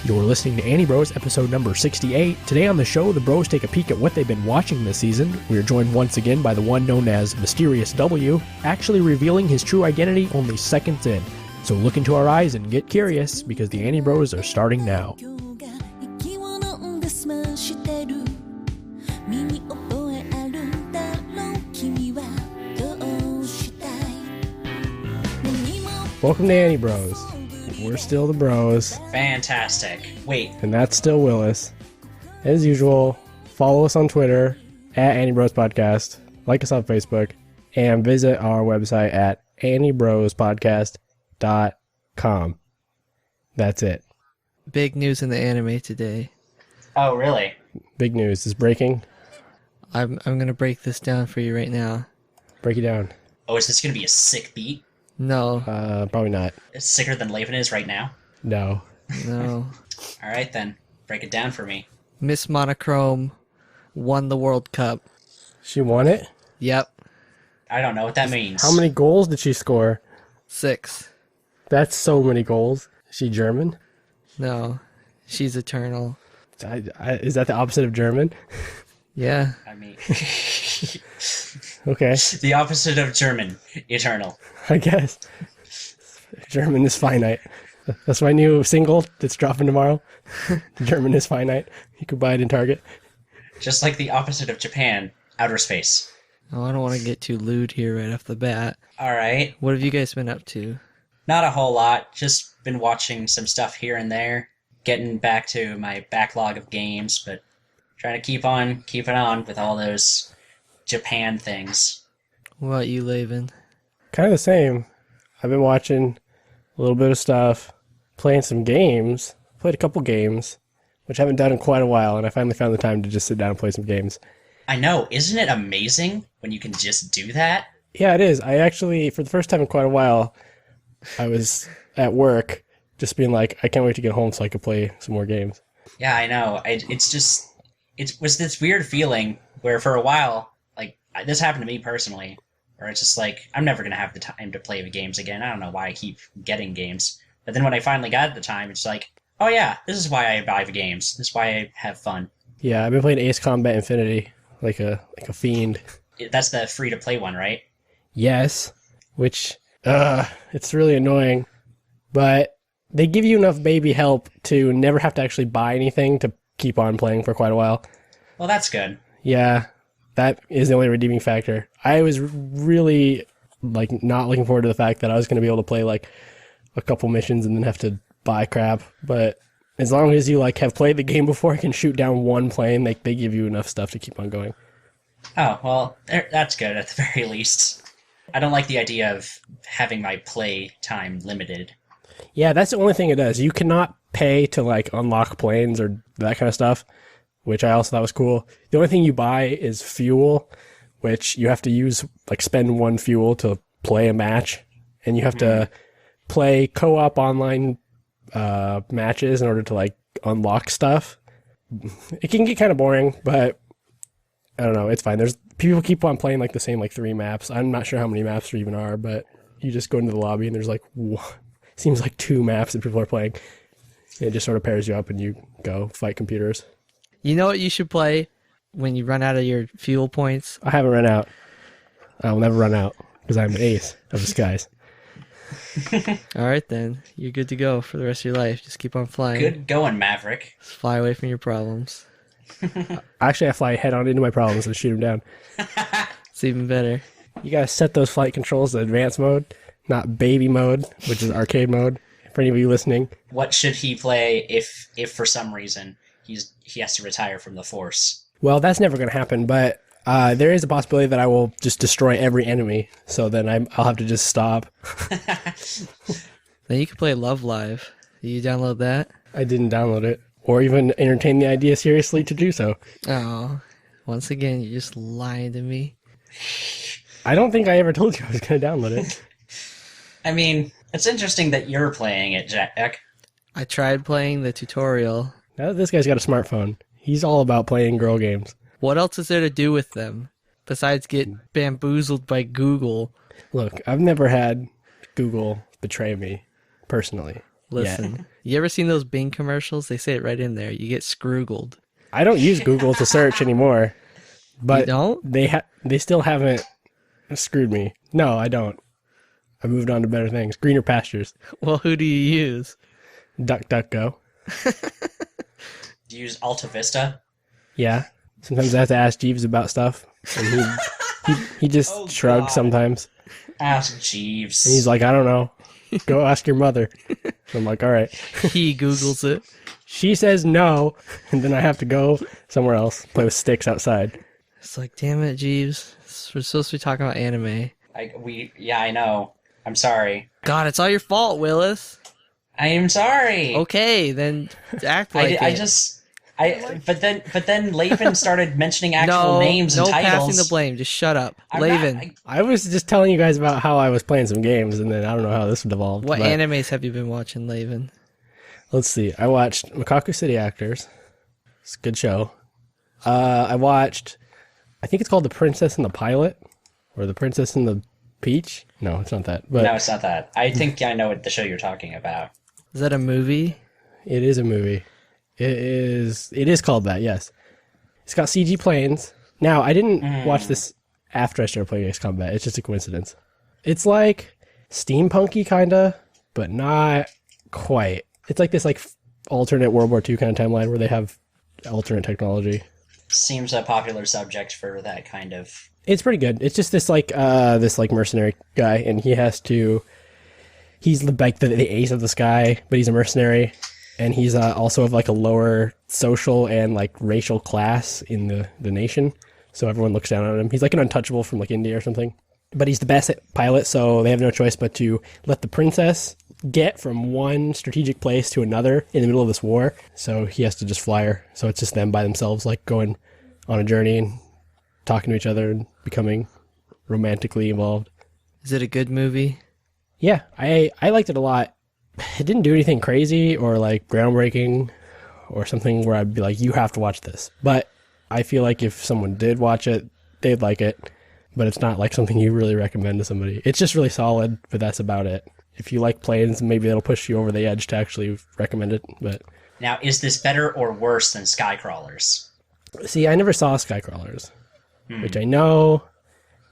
You're listening to Anibros, episode number 68. Today on the show, the bros take a peek at what they've been watching this season. We are joined once again by the one known as Mysterious W, actually revealing his true identity only seconds in. So look into our eyes and get curious, because the Anibros are starting now. Welcome to Anibros. We're still the bros. Fantastic. Wait. And that's still Willis. As usual, follow us on Twitter at Anibros Podcast, like us on Facebook, and visit our website at anibrospodcast.com. That's it. Big news in the anime today. Oh, really? Big news is breaking. I'm gonna break this down for you right now. Break it down. Oh, is this going to be a sick beat? No. Probably not. It's sicker than Laven is right now? No. No. All right, then. Break it down for me. Miss Monochrome won the World Cup. She won it? Yep. I don't know what that means. How many goals did she score? 6. That's so many goals. Is she German? No. She's eternal. Is that the opposite of German? Yeah. I mean... Okay. The opposite of German. Eternal. I guess. German is finite. That's my new single that's dropping tomorrow. German is finite. You could buy it in Target. Just like the opposite of Japan. Outer space. Oh, I don't want to get too lewd here right off the bat. All right. What have you guys been up to? Not a whole lot. Just been watching some stuff here and there. Getting back to my backlog of games, but trying to keep it on with all those Japan things. What about you, Laven? Kind of the same. I've been watching a little bit of stuff, playing some games. Played a couple games, which I haven't done in quite a while, and I finally found the time to just sit down and play some games. I know. Isn't it amazing when you can just do that? Yeah, it is. I actually, for the first time in quite a while, I was at work just being like, I can't wait to get home so I could play some more games. Yeah, I know. It was this weird feeling where for a while, like, this happened to me personally, where it's just like, I'm never going to have the time to play the games again. I don't know why I keep getting games. But then when I finally got the time, it's like, oh yeah, this is why I buy the games. This is why I have fun. Yeah, I've been playing Ace Combat Infinity like a fiend. That's the free-to-play one, right? Yes, which, it's really annoying. But they give you enough baby help to never have to actually buy anything to keep on playing for quite a while. Well, that's good. Yeah, that is the only redeeming factor. I was really not looking forward to the fact that I was going to be able to play like a couple missions and then have to buy crap. But as long as you have played the game before and can shoot down one plane, they give you enough stuff to keep on going. Oh, well, that's good at the very least. I don't like the idea of having my play time limited. Yeah, that's the only thing it does. You cannot pay to unlock planes or that kind of stuff, which I also thought was cool. The only thing you buy is fuel, which you have to use, spend one fuel to play a match, and you have to play co-op online matches in order to unlock stuff. It can get kind of boring, but I don't know, it's fine. There's people keep on playing the same 3 maps. I'm not sure how many maps there even are, but you just go into the lobby and there's seems like 2 maps that people are playing. It just sort of pairs you up and you go fight computers. You know what you should play when you run out of your fuel points? I haven't run out. I will never run out because I'm an ace of disguise. All right, then. You're good to go for the rest of your life. Just keep on flying. Good going, Maverick. Just fly away from your problems. Actually, I fly head on into my problems and shoot them down. It's even better. You gotta set those flight controls to advanced mode, not baby mode, which is arcade mode. For any of you listening, What should he play if for some reason he has to retire from the Force? well, that's never gonna happen. But there is a possibility that I will just destroy every enemy. So then I'll have to just stop. Then you can play Love Live. Did you download that? I didn't download it or even entertain the idea seriously to do so. Oh, once again, you're just lying to me. I don't think I ever told you I was gonna download it. I mean, it's interesting that you're playing it, Jack. I tried playing the tutorial. Now that this guy's got a smartphone, he's all about playing girl games. What else is there to do with them besides get bamboozled by Google? Look, I've never had Google betray me, personally. Listen, you ever seen those Bing commercials? They say it right in there. You get scroogled. I don't use Google to search anymore. But You don't? they still haven't screwed me. No, I don't. I moved on to better things. Greener pastures. Well, who do you use? DuckDuckGo. Do you use Alta Vista? Yeah. Sometimes I have to ask Jeeves about stuff. And he just Oh, shrugs God. sometimes. Ask Jeeves. And he's like, I don't know. Go ask your mother. So I'm like, all right. He Googles it. She says no, and then I have to go somewhere else, play with sticks outside. It's like, damn it, Jeeves. We're supposed to be talking about anime. I know. I'm sorry. God, it's all your fault, Willis. I am sorry. Okay, then act like it. But then Laven started mentioning actual names and no titles. passing the blame. Just shut up. I'm Laven, not- I was just telling you guys about how I was playing some games, and then I don't know how this devolved. what but animes have you been watching, Laven? Let's see. I watched Makaku City Actors. It's a good show. I watched, I think it's called The Princess and the Pilot, or The Princess and the Peach. No, it's not that. But No, it's not that. I think I know what the show you're talking about. Is that a movie? it is a movie. It is called that, yes. It's got CG planes. Now, I didn't watch this after I started playing Ace Combat. It's just a coincidence. It's like steampunky kinda, but not quite. It's like this alternate World War II kind of timeline where they have alternate technology. Seems a popular subject for that kind of. It's pretty good. It's just this mercenary guy, and he's the ace of the sky, but he's a mercenary, and he's also of like a lower social and like racial class in the nation. So everyone looks down on him. He's like an untouchable from like India or something. But he's the best pilot, so they have no choice but to let the princess get from one strategic place to another in the middle of this war. So he has to just fly her. So it's just them by themselves, like going on a journey and talking to each other and becoming romantically involved. Is it a good movie? Yeah, I liked it a lot. It didn't do anything crazy or like groundbreaking or something where I'd be like, you have to watch this. But I feel like if someone did watch it, they'd like it. But it's not like something you really recommend to somebody. It's just really solid, but that's about it. If you like planes, maybe that'll push you over the edge to actually recommend it. But Now, is this better or worse than Skycrawlers? see, I never saw Skycrawlers, which I know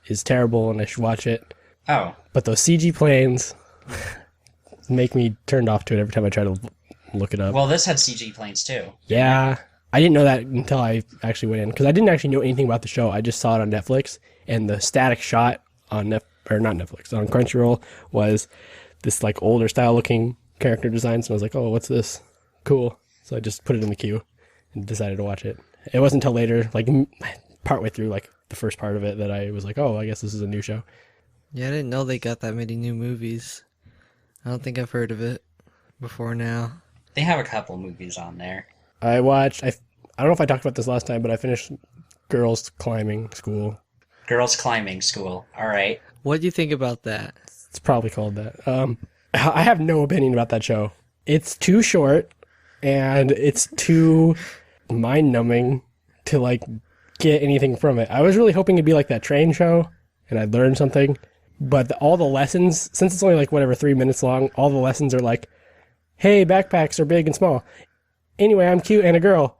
is terrible and I should watch it. Oh, But those CG planes make me turned off to it every time I try to look it up. well, this had CG planes too. Yeah, I didn't know that until I actually went in, because I didn't actually know anything about the show. I just saw it on Netflix, and the static shot on not Netflix, on Crunchyroll was this like older style looking character designs, and I was like, oh, what's this? Cool. So I just put it in the queue and decided to watch it. It wasn't until later, like partway through like the first part of it, that I was like, oh, I guess this is a new show. Yeah, I didn't know they got that many new movies. I don't think I've heard of it before now. They have a couple movies on there. I watched, I don't know if I talked about this last time, but I finished Girls Climbing School. Girls Climbing School. All right. What do you think about that? It's probably called that. I have no opinion about that show. It's too short, and it's too mind-numbing to like get anything from it. I was really hoping it'd be like that train show, and I'd learn something. But all the lessons, since it's only like 3 minutes long, all the lessons are like, hey, backpacks are big and small. Anyway, I'm cute and a girl.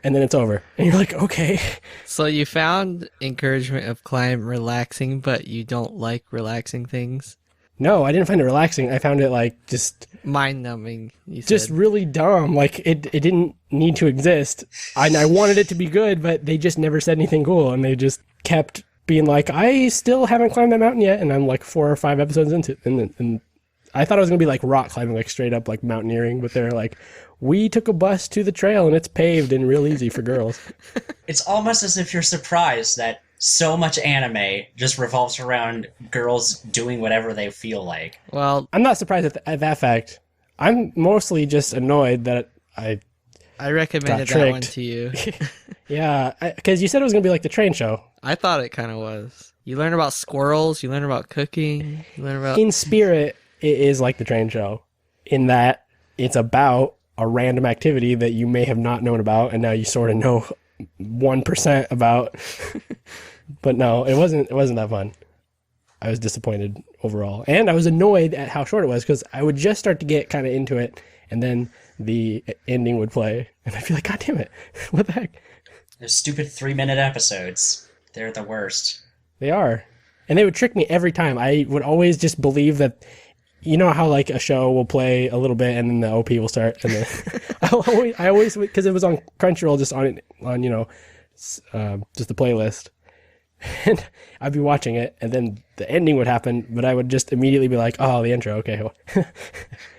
And then it's over. And you're like, okay. So you found encouragement of climb relaxing, but you don't like relaxing things? No, I didn't find it relaxing. I found it like just Mind-numbing, you said. just really dumb. Like it didn't need to exist. I wanted it to be good, but they just never said anything cool, and they just kept being like, I still haven't climbed that mountain yet, and I'm like 4 or 5 episodes into it, and I thought it was gonna be like rock climbing, like straight up like mountaineering, but they're like, we took a bus to the trail and it's paved and real easy for girls. It's almost as if you're surprised that so much anime just revolves around girls doing whatever they feel like. Well, I'm not surprised at that fact. I'm mostly just annoyed that I recommended Got that one tricked. to you. yeah, because you said it was gonna be like the train show. I thought it kind of was. You learn about squirrels, you learn about cooking, you learn about... In spirit, it is like the train show, in that it's about a random activity that you may have not known about, and now you sort of know 1% about. But no, it wasn't that fun. I was disappointed overall. And I was annoyed at how short it was because I would just start to get kind of into it and then the ending would play. And I'd be like, God damn it. What the heck? Those stupid 3-minute episodes. They're the worst. They are. And they would trick me every time. I would always just believe that, you know how like a show will play a little bit and then the OP will start. And then I always, because it was on Crunchyroll, just on just the playlist. And I'd be watching it, and then the ending would happen, but I would just immediately be like, "Oh, the intro, okay."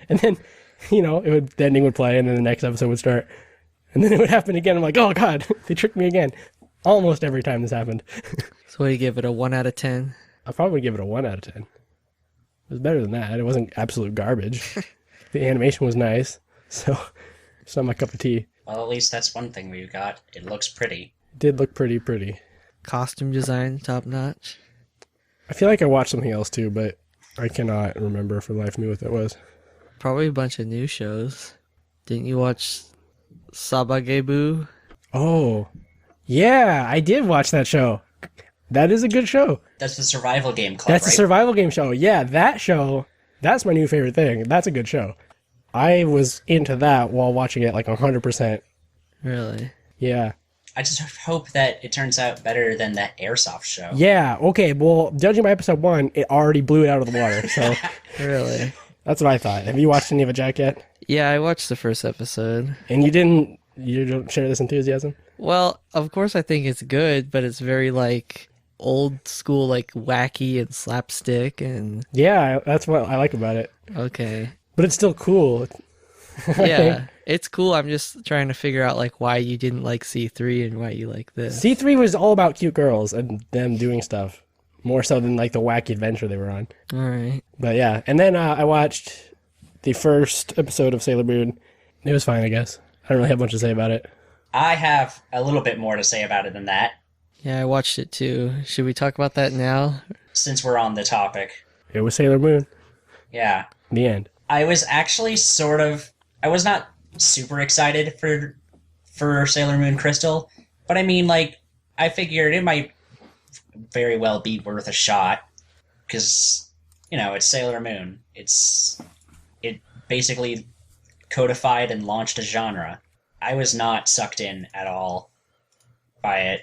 And then, the ending would play, and then the next episode would start, and then it would happen again. I'm like, "Oh God, they tricked me again!" Almost every time this happened. So what do you give it, a 1 out of 10? I'd probably give it a 1 out of 10. It was better than that. It wasn't absolute garbage. The animation was nice, so it's not my cup of tea. Well, at least that's one thing we've got. It looks pretty. It did look pretty. Costume design, top notch. I feel like I watched something else too, but I cannot remember for the life of me what that was. Probably a bunch of new shows. Didn't you watch Sabagebu? Oh, yeah, I did watch that show. That is a good show. That's the survival game club, That's right? a survival game show. Yeah, that show, that's my new favorite thing. That's a good show. I was into that while watching it like 100%. Really? Yeah. I just hope that it turns out better than that Airsoft show. Yeah, okay, well, judging by episode 1, it already blew it out of the water, so Really? that's what I thought. Have you watched any of it, Jack, yet? Yeah, I watched the first episode. And you don't share this enthusiasm? Well, of course I think it's good, but it's very like old school, like wacky and slapstick and Yeah, that's what I like about it. okay. But it's still cool. Yeah, it's cool. I'm just trying to figure out like why you didn't like C3 and why you like this. C3 was all about cute girls and them doing stuff. More so than like the wacky adventure they were on. All right. But yeah, and then I watched the first episode of Sailor Moon. It was fine, I guess. I don't really have much to say about it. I have a little bit more to say about it than that, Yeah, I watched it too. Should we talk about that now? since we're on the topic. It was Sailor Moon. Yeah. The end. I was actually I was not super excited for Sailor Moon Crystal, but I mean, like, I figured it might very well be worth a shot, because, it's Sailor Moon. It basically codified and launched a genre. I was not sucked in at all by it.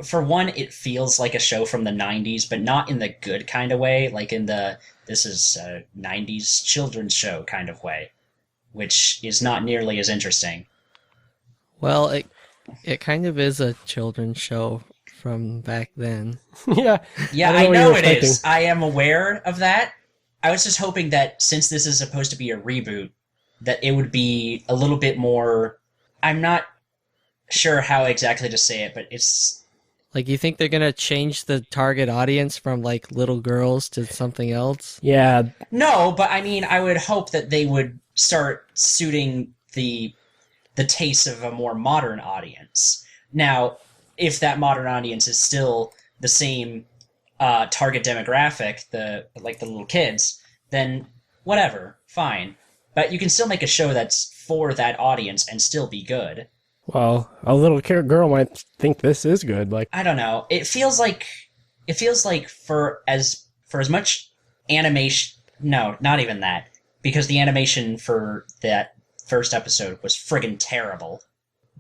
For one, it feels like a show from the 90s, but not in the good kind of way, like in the this is a 90s children's show kind of way, which is not nearly as interesting. Well, it kind of is a children's show from back then. Yeah. Yeah, I I don't know know what it you're is. expecting. I am aware of that. I was just hoping that since this is supposed to be a reboot, that it would be a little bit more... I'm not sure how exactly to say it, but it's... Like, you think they're gonna change the target audience from like little girls to something else? Yeah. No, but I mean, I would hope that they would start suiting the tastes of a more modern audience. Now, if that modern audience is still the same target demographic, the little kids, then whatever, fine. But you can still make a show that's for that audience and still be good. Well, a little girl might think this is good. Like, I don't know. It feels like for as much animation. No, not even that, because the animation for that first episode was friggin' terrible.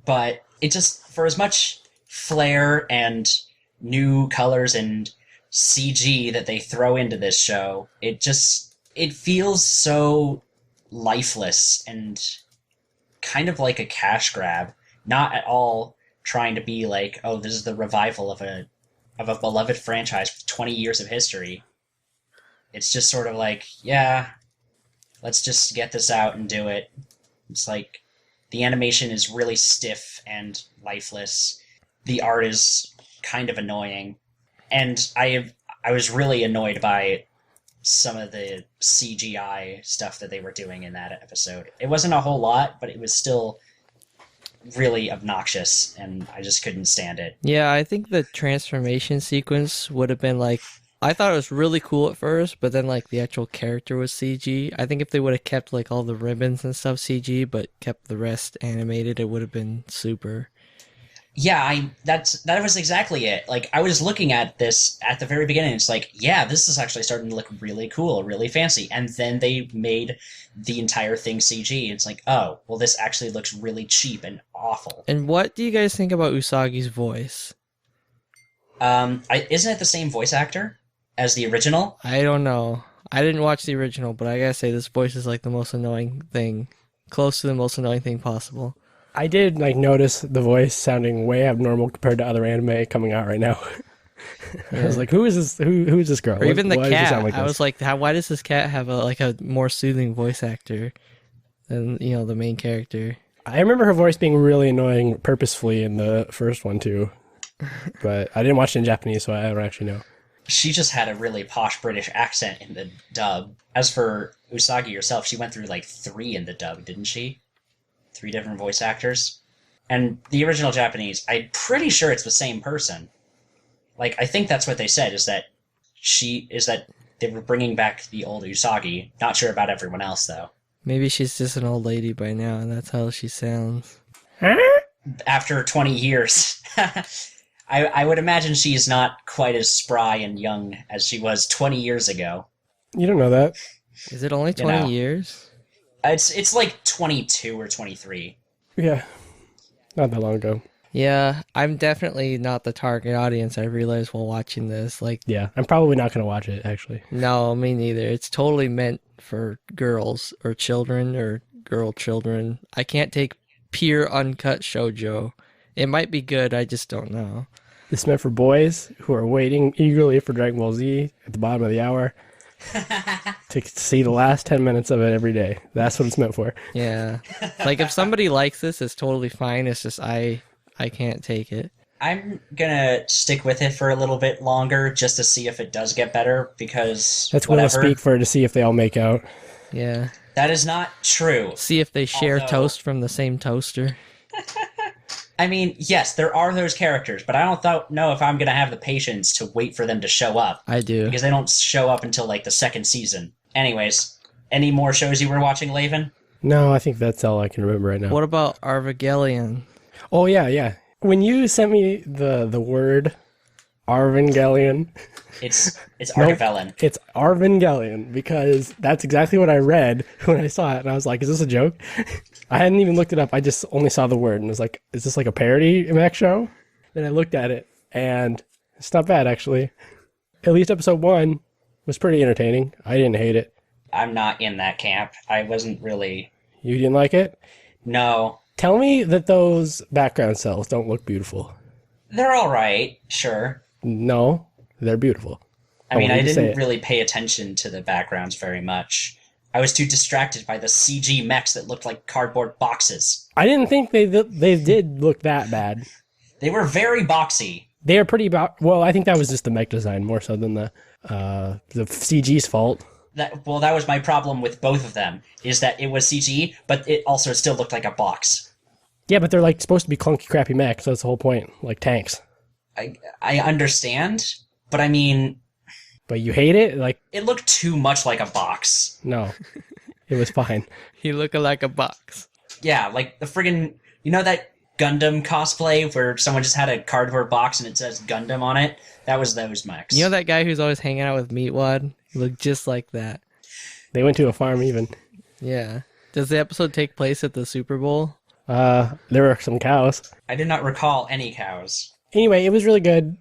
But it just, for as much flair and new colors and CG that they throw into this show, it feels so lifeless and kind of like a cash grab. Not at all trying to be like, oh, this is the revival of a beloved franchise with 20 years of history. It's just sort of like, yeah, let's just get this out and do it. It's like the animation is really stiff and lifeless. The art is kind of annoying. And I was really annoyed by some of the CGI stuff that they were doing in that episode. It wasn't a whole lot, but it was still really obnoxious, and I just couldn't stand it. Yeah, I think the transformation sequence would have been like, I thought it was really cool at first, but then like the actual character was CG. I think if they would have kept like all the ribbons and stuff CG, but kept the rest animated, it would have been super. Yeah, that was exactly it. Like I was looking at this at the very beginning. It's like, yeah, this is actually starting to look really cool, really fancy. And then they made the entire thing CG. It's like, oh, well, this actually looks really cheap and awful. And what do you guys think about Usagi's voice? Isn't it the same voice actor as the original? I don't know. I didn't watch the original, but I gotta say this voice is like the most annoying thing, close to the most annoying thing possible. I did like notice the voice sounding way abnormal compared to other anime coming out right now. I was like, who is this? Who is this girl? Or even the Why does it cat. sound like I this? was like, why does this cat have a more soothing voice actor than the main character? I remember her voice being really annoying purposefully in the first one too, but I didn't watch it in Japanese, so I don't actually know. She just had a really posh British accent in the dub. As for Usagi herself, she went through like 3 in the dub, didn't she? 3 different voice actors. And the original Japanese, I'm pretty sure it's the same person. Like, I think that's what they said, is that they were bringing back the old Usagi. Not sure about everyone else, though. Maybe she's just an old lady by now, and that's how she sounds. After 20 years. I would imagine she's not quite as spry and young as she was 20 years ago. You don't know that. Is it only 20 years? It's like 22 or 23. Yeah, not that long ago. Yeah, I'm definitely not the target audience, I realized while watching this. Like, Yeah, I'm probably not going to watch it, actually. no, me neither. It's totally meant for girls or children or girl children. I can't take pure uncut shoujo. It might be good, I just don't know. This is meant for boys who are waiting eagerly for Dragon Ball Z at the bottom of the hour to see the last 10 minutes of it every day. That's what it's meant for. Yeah. Like, if somebody likes this, it's totally fine. It's just I can't take it. I'm gonna stick with it for a little bit longer just to see if it does get better, because That's when I whatever. speak for to see if they all make out. Yeah. That is not true. See if they share Although- toast from the same toaster. I mean, yes, there are those characters, but I don't know if I'm gonna have the patience to wait for them to show up, I do. because they don't show up until like the 2nd season. Anyways, any more shows you were watching, Laven? No, I think that's all I can remember right now. What about Arvagelion? Oh, yeah. When you sent me the word Arvangelion, It's Nope. Argavellan. it's Arvangelion, because that's exactly what I read when I saw it, and I was like, is this a joke? I hadn't even looked it up. I just only saw the word and was like, is this like a parody mech show? Then I looked at it, and it's not bad, actually. At least episode 1 was pretty entertaining. I didn't hate it. I'm not in that camp. I wasn't really. You didn't like it? No. Tell me that those background cells don't look beautiful. They're alright, sure. No, they're beautiful. I mean, I need to say didn't it. really pay attention to the backgrounds very much. I was too distracted by the CG mechs that looked like cardboard boxes. I didn't think they did look that bad. They were very boxy. They are pretty well, I think that was just the mech design more so than the CG's fault. That was my problem with both of them, is that it was CG, but it also still looked like a box. Yeah, but they're like supposed to be clunky, crappy mechs. That's the whole point, like tanks. I understand, but I mean, But you hate it? Like, it looked too much like a box. no, it was fine. He looking like a box. Yeah, like the friggin', you know that Gundam cosplay where someone just had a cardboard box and it says Gundam on it? That was those mechs. You know that guy who's always hanging out with Meatwad? He looked just like that. They went to a farm even. Yeah. Does the episode take place at the Super Bowl? There were some cows. I did not recall any cows. Anyway, it was really good.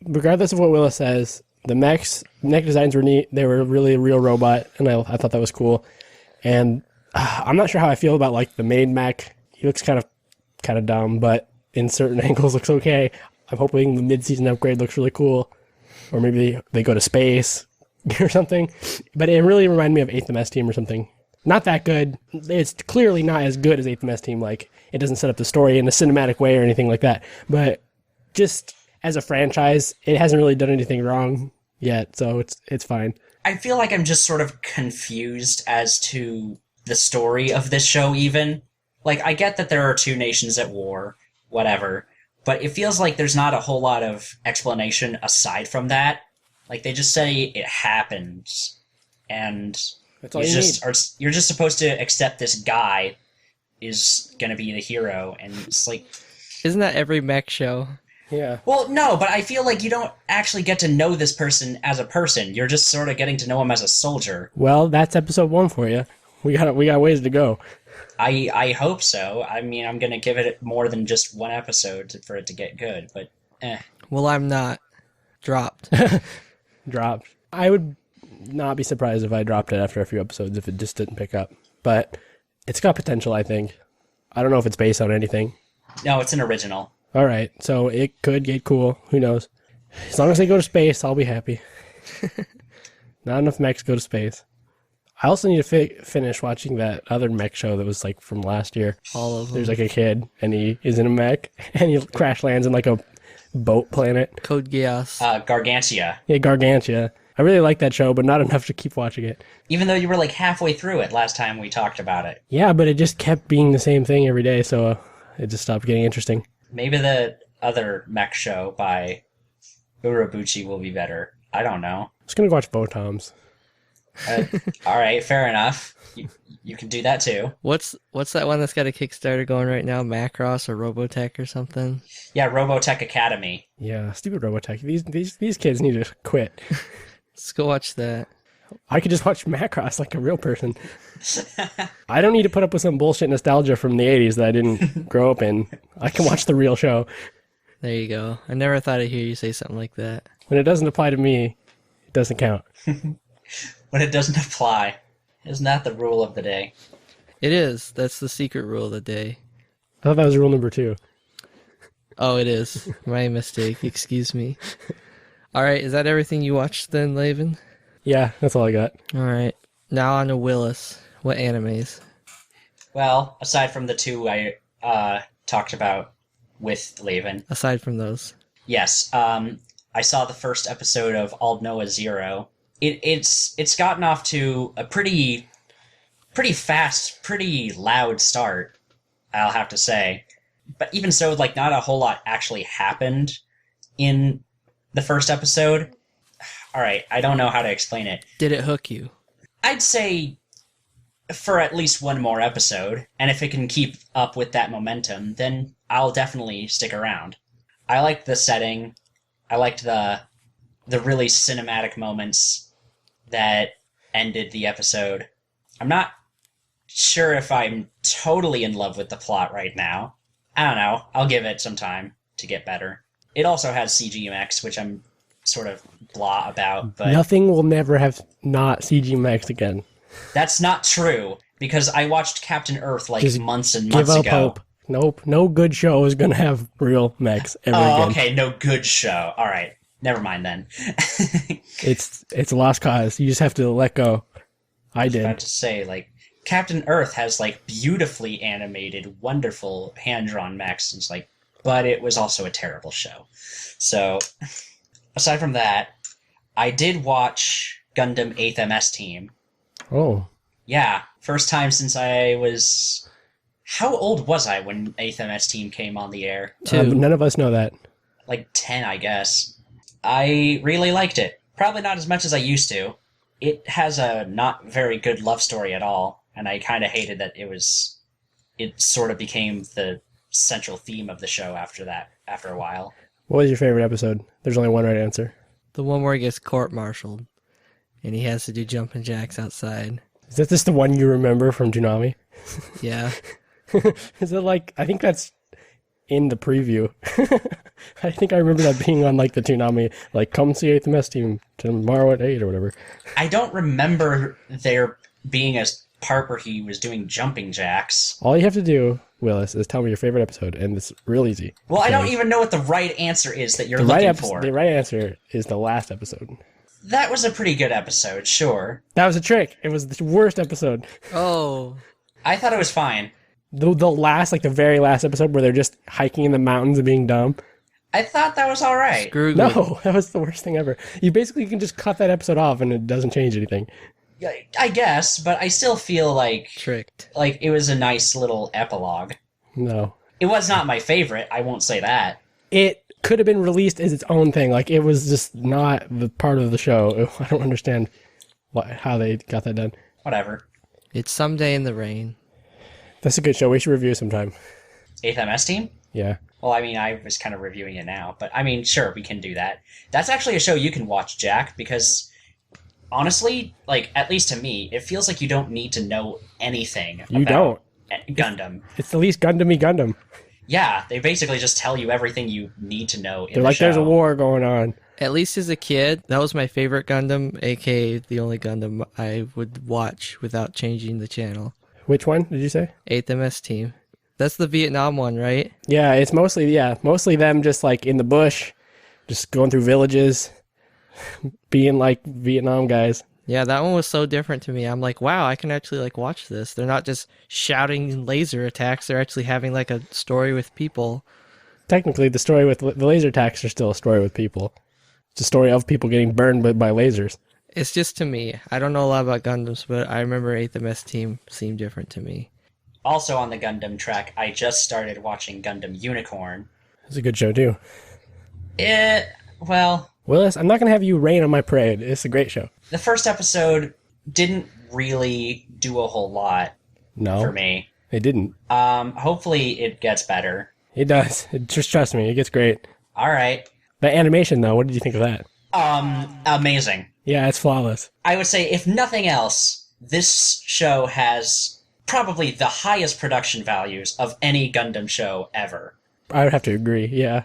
Regardless of what Willa says, the mech designs were neat. They were really a real robot, and I thought that was cool. And I'm not sure how I feel about like the main mech. He looks kind of dumb, but in certain angles looks okay. I'm hoping the mid-season upgrade looks really cool, or maybe they go to space or something. But it really reminded me of 8th MS Team or something. Not that good. It's clearly not as good as 8th MS Team. Like, it doesn't set up the story in a cinematic way or anything like that. But just as a franchise, it hasn't really done anything wrong yet, so it's fine. I feel like I'm just sort of confused as to the story of this show even. Like, I get that there are 2 nations at war, whatever, but it feels like there's not a whole lot of explanation aside from that. Like, they just say it happens, and That's all you need. you're just supposed to accept this guy is gonna be the hero, and it's like, Isn't that every mech show? Yeah. Well, no, but I feel like you don't actually get to know this person as a person. You're just sort of getting to know him as a soldier. Well, that's episode 1 for you. We got ways to go. I hope so. I mean, I'm gonna give it more than just one episode for it to get good, but Well, I'm not. Dropped. Dropped. I would not be surprised if I dropped it after a few episodes if it just didn't pick up. But it's got potential, I think. I don't know if it's based on anything. No, it's an original. All right, so it could get cool. Who knows? As long as they go to space, I'll be happy. Not enough mechs go to space. I also need to finish watching that other mech show that was like from last year. All of them. There's like a kid, and he is in a mech, and he crash lands in like a boat planet. Code Geass. Gargantia. Yeah, Gargantia. I really like that show, but not enough to keep watching it. Even though you were like halfway through it last time we talked about it. Yeah, but it just kept being the same thing every day, so it just stopped getting interesting. Maybe the other mech show by Urobuchi will be better. I don't know. I was going to watch Botoms. All right, fair enough. You can do that too. What's that one that's got a Kickstarter going right now? Macross or Robotech or something? Yeah, Robotech Academy. Yeah, stupid Robotech. These kids need to quit. Let's go watch that. I could just watch Macross like a real person. I don't need to put up with some bullshit nostalgia from the 80s that I didn't grow up in. I can watch the real show. There you go. I never thought I'd hear you say something like that. When it doesn't apply to me, it doesn't count. When it doesn't apply. Isn't that the rule of the day? It is. That's the secret rule of the day. I thought that was rule number 2. Oh, it is. My mistake. Excuse me. All right. Is that everything you watched then, Laven? Yeah, that's all I got. All right. Now on to Willis. What animes? Well, aside from the two I talked about with Laven, Aside from those. yes, I saw the first episode of All Noah Zero. It's gotten off to a pretty fast, pretty loud start, I'll have to say. But even so, like, not a whole lot actually happened in the first episode. All right, I don't know how to explain it. Did it hook you? I'd say for at least one more episode, and if it can keep up with that momentum, then I'll definitely stick around. I liked the setting. I liked the really cinematic moments that ended the episode. I'm not sure if I'm totally in love with the plot right now. I don't know. I'll give it some time to get better. It also has CGMX, which I'm sort of blah about, but Nothing will never have not CG Max again. that's not true, because I watched Captain Earth like Just months and Give months up ago. hope. Nope, no good show is going to have real mechs ever Oh, again. okay, no good show. All right, never mind then. It's a lost cause. You just have to let go. I About did. to say, like, Captain Earth has like beautifully animated, wonderful hand-drawn mechs. It's like, but it was also a terrible show. So, aside from that, I did watch Gundam 8th MS Team. Oh, Yeah, first time since I was... How old was I when 8th MS Team came on the air? 2. none of us know that. Like 10, I guess. I really liked it. Probably not as much as I used to. It has a not very good love story at all, and I kind of hated that it sort of became the central theme of the show after a while. What was your favorite episode? There's only one right answer. The one where he gets court-martialed and he has to do jumping jacks outside. Is that just the one you remember from Toonami? Yeah. Is it like, I think that's in the preview. I think I remember that being on like the Toonami, like, come see 8th MS Team tomorrow at 8 or whatever. I don't remember there being a part where he was doing jumping jacks. All you have to do, Willis, is tell me your favorite episode, and it's real easy. Well, I don't Okay. even know what the right answer is that you're The looking right, for. the right answer is the last episode. That was a pretty good episode, sure. That was a trick. It was the worst episode. Oh. I thought it was fine. The last, like the very last episode where they're just hiking in the mountains and being dumb. I thought that was all right. Screw No, that was the worst thing ever. You basically can just cut that episode off and it doesn't change anything. I guess, but I still feel like Tricked. it was a nice little epilogue. No. It was not my favorite, I won't say that. It could have been released as its own thing. Like, it was just not the part of the show. I don't understand how they got that done. Whatever. It's Someday in the Rain. That's a good show. We should review sometime. 8th MS Team? Yeah. Well, I mean, I was kind of reviewing it now, but I mean, sure, we can do that. That's actually a show you can watch, Jack, because honestly, like, at least to me, it feels like you don't need to know anything You about don't. Gundam. It's the least Gundam-y Gundam. Yeah, they basically just tell you everything you need to know in They're the like, show. there's a war going on. At least as a kid, that was my favorite Gundam, aka the only Gundam I would watch without changing the channel. Which one did you say? 8th MS Team. That's the Vietnam one, right? Yeah, it's mostly them just like in the bush, just going through villages, being like Vietnam guys. Yeah, that one was so different to me. I'm like, wow, I can actually like watch this. They're not just shouting laser attacks. They're actually having like a story with people. Technically, the story with the laser attacks are still a story with people. It's a story of people getting burned by lasers. It's just to me. I don't know a lot about Gundams, but I remember 8th MS Team seemed different to me. Also on the Gundam track, I just started watching Gundam Unicorn. It's a good show too. Well, Willis, I'm not gonna have you rain on my parade. It's a great show. the first episode didn't really do a whole lot No, for me. it didn't. Hopefully it gets better. It does. Just trust me, it gets great. All right. The animation, though, what did you think of that? Amazing. Yeah, it's flawless. I would say, if nothing else, this show has probably the highest production values of any Gundam show ever. I would have to agree. Yeah,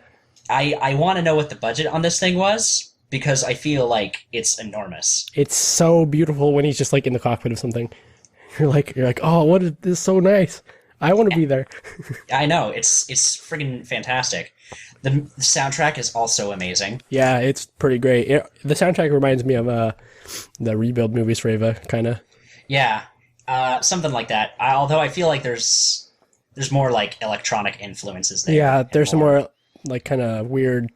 I want to know what the budget on this thing was, because I feel like it's enormous. it's so beautiful when he's just like in the cockpit of something. You're like, oh, what is this? So nice. I want to be there. I know, it's friggin' fantastic. The soundtrack is also amazing. Yeah, it's pretty great. The soundtrack reminds me of the Rebuild movies for Eva, kind of. Yeah, something like that. Although I feel like there's more like electronic influences there. Yeah, there's some more like kind of weird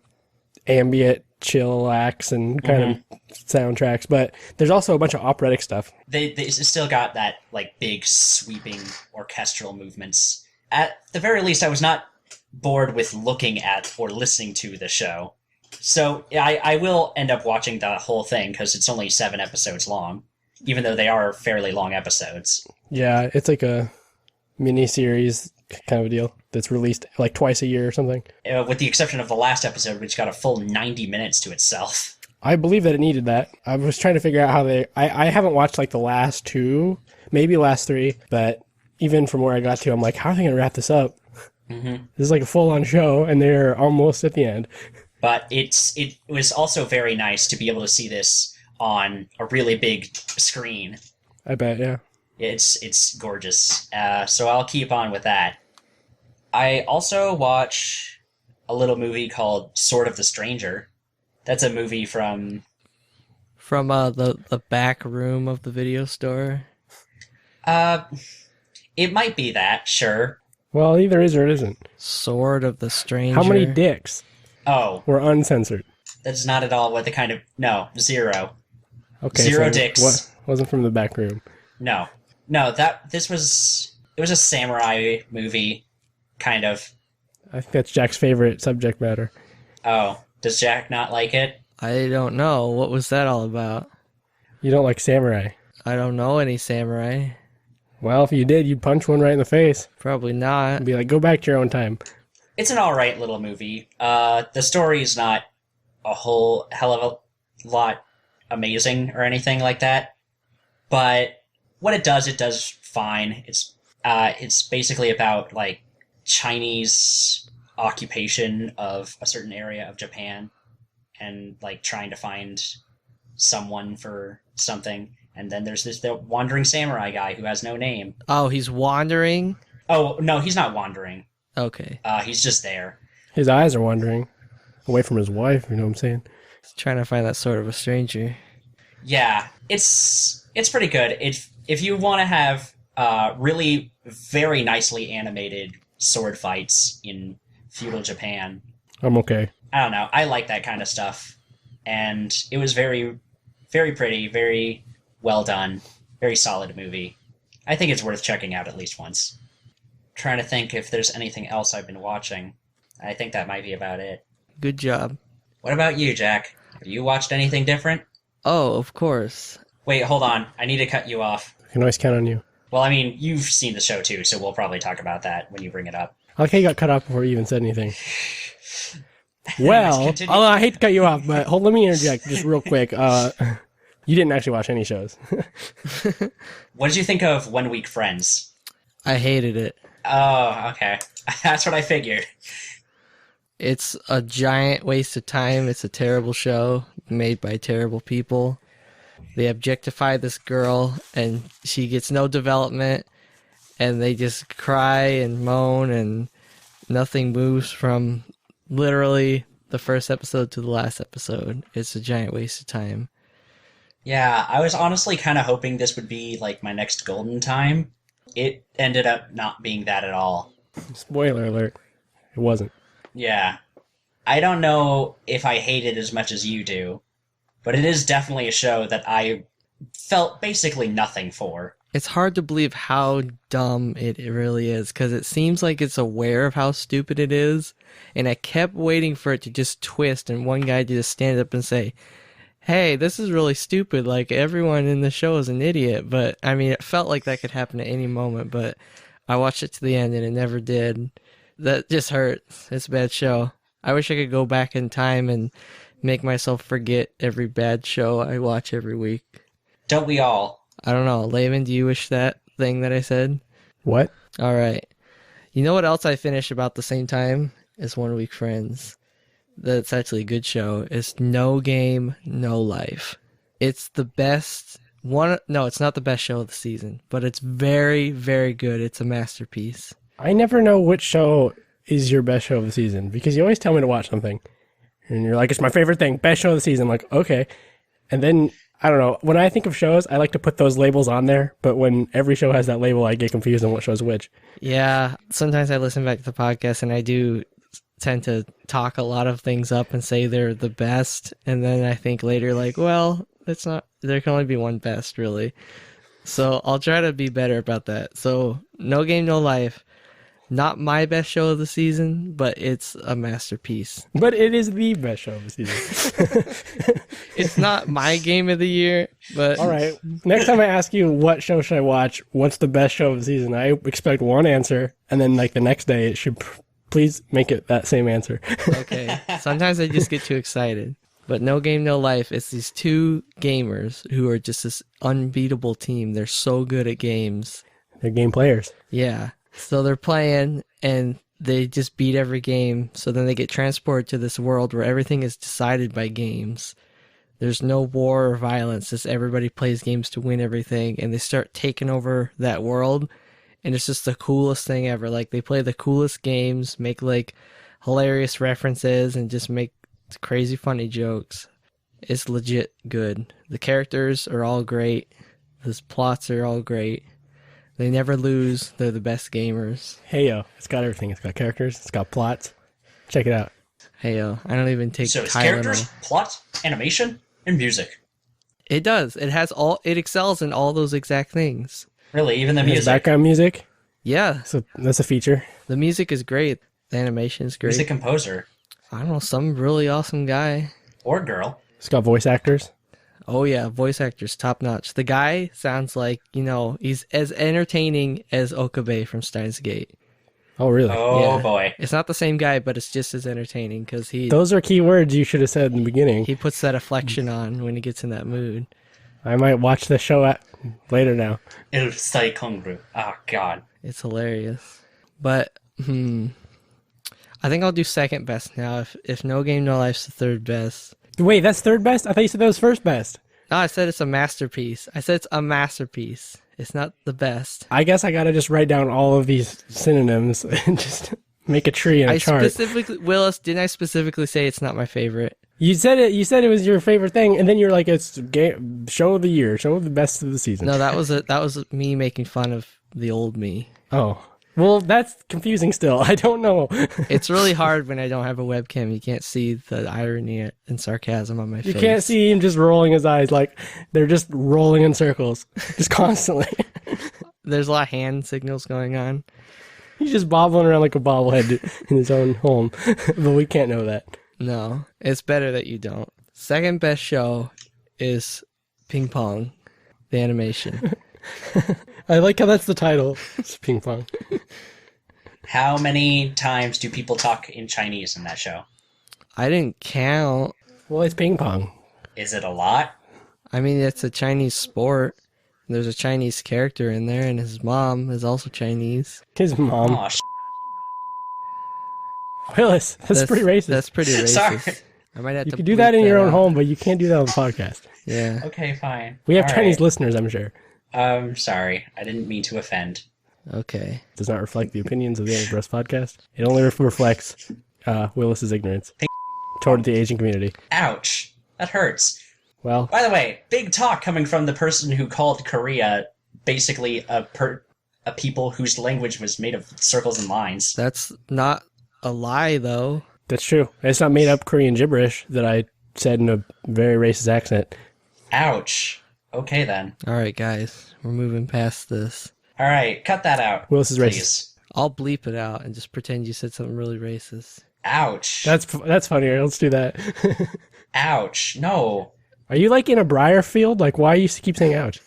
ambient chillax and kind of soundtracks, but there's also a bunch of operatic stuff. They still got that like big sweeping orchestral movements. At the very least, I was not bored with looking at or listening to the show. So I will end up watching the whole thing because it's only 7 episodes long, even though they are fairly long episodes. Yeah, it's like a mini series kind of a deal that's released like twice a year or something. With the exception of the last episode, which got a full 90 minutes to itself. I believe that it needed that. I was trying to figure out how I haven't watched like the last 2, maybe last 3, but even from where I got to, I'm like, how are they going to wrap this up? Mm-hmm. This is like a full-on show, and they're almost at the end. But it was also very nice to be able to see this on a really big screen. I bet, yeah. It's gorgeous. So I'll keep on with that. I also watch a little movie called Sword of the Stranger. That's a movie from the back room of the video store. It might be that, sure. Well, either is or it isn't. Sword of the Stranger. How many dicks Oh, were uncensored? that's not at all what the kind of... No, 0. Okay, Zero so dicks. What wasn't from the back room? No, it was a samurai movie, kind of. I think that's Jack's favorite subject matter. Oh, does Jack not like it? I don't know. What was that all about? You don't like samurai. I don't know any samurai. Well, if you did, you'd punch one right in the face Probably not. and be like, go back to your own time. It's an alright little movie. The story is not a whole hell of a lot amazing or anything like that. But what it does fine. It's basically about like Chinese occupation of a certain area of Japan and like trying to find someone for something. And then there's the wandering samurai guy who has no name. Oh, he's wandering? Oh, no, he's not wandering. Okay. He's just there. His eyes are wandering away from his wife, you know what I'm saying? He's trying to find that sort of a stranger. Yeah, it's pretty good. If you want to have really very nicely animated sword fights in feudal Japan, I'm okay. I don't know. I like that kind of stuff. And it was very, very pretty, very well done, very solid movie. I think it's worth checking out at least once. Trying to think if there's anything else I've been watching. I think that might be about it. Good job. What about you, Jack? Have you watched anything different? Oh, of course. Wait, hold on. I need to cut you off. I can always count on you. Well, I mean, you've seen the show too, so we'll probably talk about that when you bring it up. I like how you got cut off before you even said anything. Anyways, Well, continue. I hate to cut you off, but let me interject just real quick. You didn't actually watch any shows. What did you think of 1 Week Friends? I hated it. Oh, okay. That's what I figured. It's a giant waste of time. It's a terrible show made by terrible people. They objectify this girl, and she gets no development, and they just cry and moan, and nothing moves from literally the first episode to the last episode. It's a giant waste of time. Yeah, I was honestly kind of hoping this would be like my next golden time. It ended up not being that at all. Spoiler alert. It wasn't. Yeah. I don't know if I hate it as much as you do, but it is definitely a show that I felt basically nothing for. It's hard to believe how dumb it really is, because it seems like it's aware of how stupid it is, and I kept waiting for it to just twist and one guy to just stand up and say, hey, this is really stupid, like everyone in the show is an idiot. But I mean, it felt like that could happen at any moment, but I watched it to the end and it never did. That just hurts. It's a bad show. I wish I could go back in time and make myself forget every bad show I watch every week. Don't we all? I don't know. Layman, do you wish that thing that I said? What? All right. You know what else I finished about the same time as 1 Week Friends? That's actually a good show. It's No Game, No Life. It's the best one. No, it's not the best show of the season, but it's very, very good. It's a masterpiece. I never know which show is your best show of the season because you always tell me to watch something. And you're like, it's my favorite thing, best show of the season. I'm like, okay. And then, I don't know, when I think of shows, I like to put those labels on there. But when every show has that label, I get confused on what show's which. Yeah, sometimes I listen back to the podcast and I do tend to talk a lot of things up and say they're the best. And then I think later, like, well, it's not, there can only be one best, really. So I'll try to be better about that. So No Game, No Life. Not my best show of the season, but it's a masterpiece. But it is the best show of the season. It's not my game of the year, but... All right. Next time I ask you what show should I watch, what's the best show of the season, I expect one answer, and then like the next day it should please make it that same answer. Okay. Sometimes I just get too excited. But No Game, No Life, it's these two gamers who are just this unbeatable team. They're so good at games. They're game players. Yeah. So they're playing and they just beat every game. So then they get transported to this world where everything is decided by games. There's no war or violence. Just everybody plays games to win everything. And they start taking over that world. And it's just the coolest thing ever. Like, they play the coolest games, make like hilarious references, and just make crazy funny jokes. It's legit good. The characters are all great. The plots are all great. They never lose. They're the best gamers. Hey, yo, it's got everything. It's got characters. It's got plots. Check it out. Hey, yo, I don't even take So it's Tylenol. characters, plot, animation, and music. It does. It has all. It excels in all those exact things. Really, even the It has music. background music. Yeah, So that's a feature. the music is great. The animation is great. Who's the composer? I don't know, some really awesome guy. Or girl. It's got voice actors. Oh yeah, voice actors top notch. The guy sounds like, he's as entertaining as Okabe from Steins Gate. Oh, really? Oh Yeah. boy. It's not the same guy, but it's just as entertaining because he Those are key words you should have said in the beginning. puts that afflection on when he gets in that mood. I might watch the show later now. Il stai congru. Oh god. It's hilarious. But I think I'll do second best now. If No Game No Life's the third best. Wait, that's third best? I thought you said that was first best. No, I said it's a masterpiece. I said it's a masterpiece. It's not the best. I guess I gotta just write down all of these synonyms and just make a tree and a chart. Willis, didn't I specifically say it's not my favorite? You said it. You said it was your favorite thing, and then you're like, "It's show of the year, show of the best of the season." No, that was me making fun of the old me. Oh, well, that's confusing. Still, I don't know. It's really hard when I don't have a webcam. You can't see the irony and sarcasm on my face. You can't see him just rolling his eyes like they're just rolling in circles, just constantly. There's a lot of hand signals going on. He's just bobbling around like a bobblehead in his own home, but we can't know that. No, it's better that you don't. Second best show is Ping Pong, the animation. I like how that's the title. It's ping pong. How many times do people talk in Chinese in that show? I didn't count. Well, it's ping pong. Is it a lot? I mean, it's a Chinese sport. There's a Chinese character in there, and his mom is also Chinese. His mom. Oh, Willis, that's pretty racist. That's pretty racist. Sorry. I might have You to can do that in your own out. home, but you can't do that on the podcast. Yeah. Okay, fine. We have All Chinese right. listeners, I'm sure. Sorry. I didn't mean to offend. Okay. It does not reflect the opinions of the Anibros podcast. It only reflects Willis's ignorance toward the Asian community. Ouch. That hurts. Well, By the way, big talk coming from the person who called Korea basically a people whose language was made of circles and lines. That's not a lie, though. that's true. It's not made up Korean gibberish that I said in a very racist accent. Ouch. Okay then. All right, guys. We're moving past this. All right, cut that out. Willis is please. racist. I'll bleep it out and just pretend you said something really racist. Ouch. That's funnier. Let's do that. Ouch. No. Are you like in a briar field? Like, why you keep saying ouch?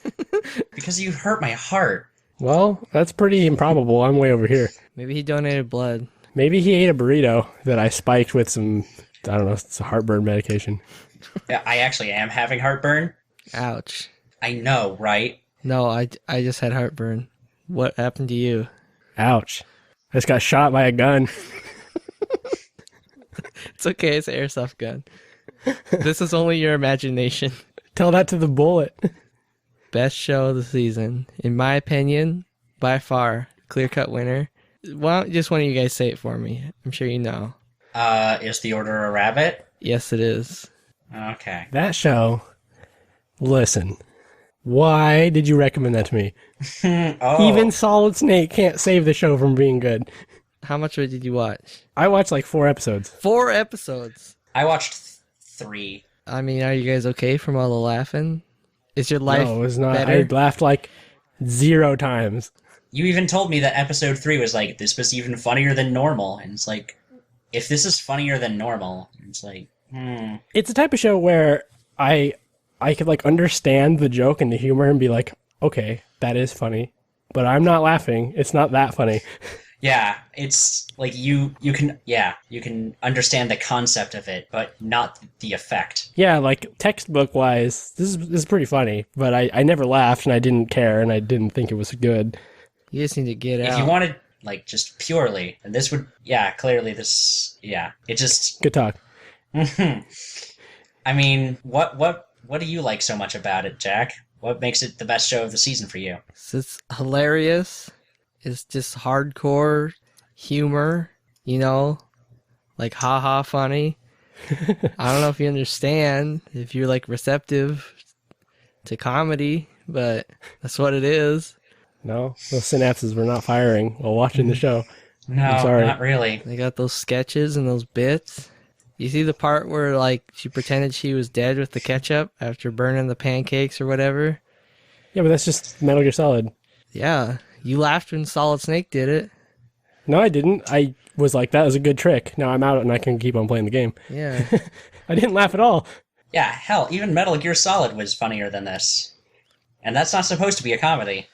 Because you hurt my heart. Well, that's pretty improbable. I'm way over here. Maybe he donated blood. Maybe he ate a burrito that I spiked with some, I don't know, it's a heartburn medication. Yeah, I actually am having heartburn. Ouch. I know, right? No, I just had heartburn. What happened to you? Ouch. I just got shot by a gun. It's okay, it's an airsoft gun. This is only your imagination. Tell that to the bullet. Best show of the season. In my opinion, by far, clear-cut winner. Why don't just one of you guys say it for me? I'm sure you know. Is the Order a rabbit? Yes, it is. Okay. That show, listen, why did you recommend that to me? Oh. Even Solid Snake can't save the show from being good. How much of it did you watch? I watched like 4 episodes. 4 episodes. I watched 3. I mean, are you guys okay from all the laughing? Is your life No, it was not. better? I laughed like 0 times. You even told me that episode 3 was like, this was even funnier than normal. And it's like, if this is funnier than normal, it's like, It's the type of show where I could like understand the joke and the humor and be like, okay, that is funny, but I'm not laughing. It's not that funny. Yeah, it's like you can understand the concept of it, but not the effect. Yeah, like textbook wise, this is pretty funny, but I never laughed and I didn't care and I didn't think it was good. You just need to get If out. you wanted like just purely, and this would clearly this it just Good talk. I mean, what do you like so much about it, Jack? What makes it the best show of the season for you? It's hilarious. It's just hardcore humor, you know? Like, haha funny. I don't know if you understand, if you're, like, receptive to comedy, but that's what it is. No, those synapses were not firing while watching the show. No, I'm sorry. not really. They got those sketches and those bits. You see the part where, like, she pretended she was dead with the ketchup after burning the pancakes or whatever? Yeah, but that's just Metal Gear Solid. Yeah. You laughed when Solid Snake did it. No, I didn't. I was like, that was a good trick. Now I'm out and I can keep on playing the game. Yeah. I didn't laugh at all. Yeah, hell, even Metal Gear Solid was funnier than this. And that's not supposed to be a comedy.